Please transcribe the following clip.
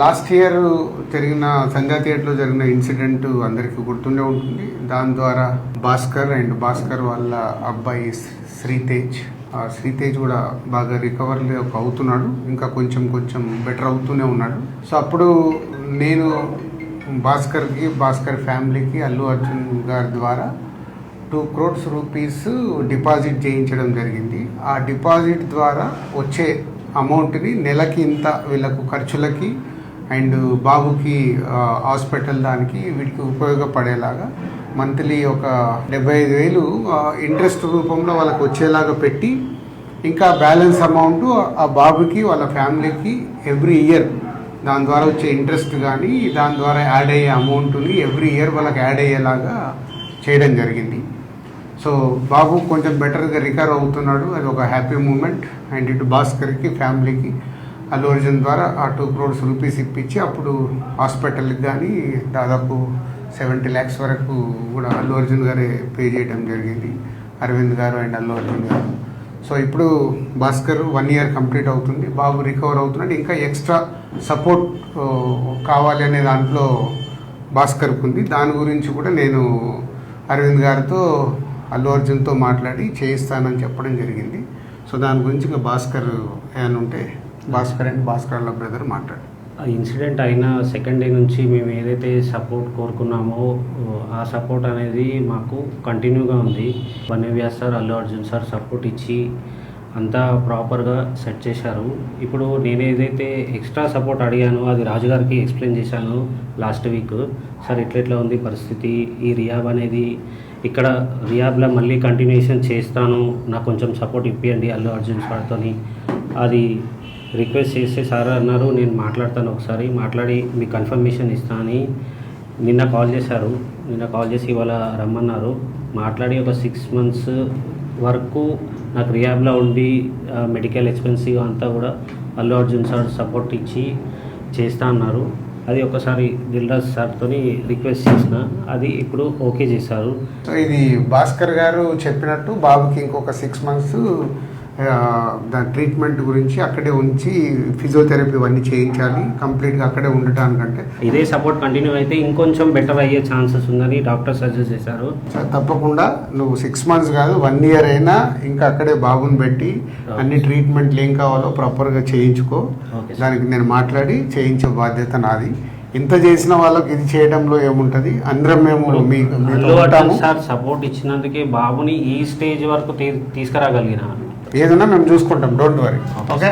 Last year జరిగిన సంధ్యా థియేటర్లో జరిగిన ఇన్సిడెంట్ అందరికీ గుర్తుండే ఉంటుంది. దాని ద్వారా భాస్కర్ వాళ్ళ అబ్బాయి శ్రీతేజ్ కూడా బాగా రికవర్ అవుతున్నాడు, ఇంకా కొంచెం బెటర్ అవుతూనే ఉన్నాడు. సో అప్పుడు నేను భాస్కర్ ఫ్యామిలీకి అల్లు అర్జున్ గారి ద్వారా 2 crores రూపీస్ డిపాజిట్ చేయించడం జరిగింది. ఆ డిపాజిట్ ద్వారా వచ్చే అమౌంట్ని నెలకి ఇంత వీళ్ళకు ఖర్చులకి అండ్ బాబుకి హాస్పిటల్ దానికి వీటికి ఉపయోగపడేలాగా మంత్లీ ఒక 75,000 ఇంట్రెస్ట్ రూపంలో వాళ్ళకి వచ్చేలాగా పెట్టి, ఇంకా బ్యాలెన్స్ అమౌంట్ ఆ బాబుకి వాళ్ళ ఫ్యామిలీకి ఎవ్రీ ఇయర్ దాని ద్వారా వచ్చే ఇంట్రెస్ట్ కానీ దాని ద్వారా యాడ్ అయ్యే అమౌంట్ని ఎవ్రీ ఇయర్ వాళ్ళకి యాడ్ అయ్యేలాగా చేయడం జరిగింది. సో బాబు కొంచెం బెటర్గా రికవర్ అవుతున్నాడు, అది ఒక హ్యాపీ మూమెంట్. అండ్ ఇటు భాస్కర్కి ఫ్యామిలీకి అల్లు అర్జున్ ద్వారా ఆ 2 crores రూపీస్ ఇప్పించి అప్పుడు హాస్పిటల్కి కానీ దాదాపు 70 lakhs వరకు కూడా అల్లు అర్జున్ గారే పే చేయడం జరిగింది, అరవింద్ గారు అండ్ అల్లు అర్జున్ గారు. సో ఇప్పుడు భాస్కర్ 1 year కంప్లీట్ అవుతుంది, బాబు రికవర్ అవుతున్నాడు. ఇంకా ఎక్స్ట్రా సపోర్ట్ కావాలి అనే దాంట్లో భాస్కర్కి ఉంది. దాని గురించి కూడా నేను అరవింద్ గారితో అల్లు అర్జున్తో మాట్లాడి చేయిస్తానని చెప్పడం జరిగింది. సో దాని గురించి ఇంకా భాస్కర్ ఏమైనా ఉంటే భాస్కర్ వాళ్ళ బ్రదర్ మాట్లాడు. ఇన్సిడెంట్ అయిన సెకండ్ డే నుంచి మేము ఏదైతే సపోర్ట్ కోరుకున్నామో ఆ సపోర్ట్ అనేది మాకు కంటిన్యూగా ఉంది. వన్యవ్యాస్ sir, Allu Arjun sir support ఇచ్చి అంతా ప్రాపర్గా సెట్ చేశారు. ఇప్పుడు నేను ఏదైతే ఎక్స్ట్రా సపోర్ట్ అడిగానో అది రాజుగారికి ఎక్స్ప్లెయిన్ చేశాను లాస్ట్ వీక్. సార్ ఎట్లా ఉంది పరిస్థితి, ఈ రియాబ్ అనేది ఇక్కడ రియాబ్లో మళ్ళీ కంటిన్యూషన్ చేస్తాను, నాకు కొంచెం సపోర్ట్ ఇప్పియండి అల్లు అర్జున్ సార్తో అది రిక్వెస్ట్ చేస్తే సార్ అన్నారు నేను మాట్లాడతాను, ఒకసారి మాట్లాడి మీకు కన్ఫర్మేషన్ ఇస్తాను అని నిన్న కాల్ చేశారు. నిన్న కాల్ చేసి ఇవాళ రమ్మన్నారు. మాట్లాడి ఒక 6 months వరకు నాకు రియాబ్లో ఉండి మెడికల్ ఎక్స్పెన్సివ్ అంతా కూడా అల్లు అర్జున్ సార్ సపోర్ట్ ఇచ్చి చేస్తా అన్నారు. అది ఒకసారి దిల్రాజ్ సార్తో రిక్వెస్ట్ చేసిన, అది ఇప్పుడు ఓకే చేశారు. సో ఇది భాస్కర్ గారు చెప్పినట్టు బాబుకి ఇంకొక 6 months దాని ట్రీట్మెంట్ గురించి అక్కడే ఉంచి ఫిజియోథెరపీ ఇవన్నీ చేయించాలి, కంప్లీట్గా అక్కడే ఉండటానికంటే ఇదే సపోర్ట్ కంటిన్యూ అయితే ఇంకొంచెం బెటర్ అయ్యే ఛాన్సెస్ ఉందని డాక్టర్ సజెస్ట్ చేశారు. తప్పకుండా నువ్వు 6 months కాదు 1 year అయినా ఇంకా అక్కడే బాబుని పెట్టి అన్ని ట్రీట్మెంట్లు ఏం కావాలో ప్రాపర్గా చేయించుకో. దానికి నేను మాట్లాడి చేయించే బాధ్యత నాది. ఇంత చేసిన వాళ్ళకి ఇది చేయడంలో ఏముంటది, అందరం మేము సార్ సపోర్ట్ ఇచ్చినందుకే బాబుని ఈ స్టేజ్ వరకు తీసుకురాగలిగిన ఏదైనా మేము చూసుకుంటాం, డోంట్ వరీ. ఓకే.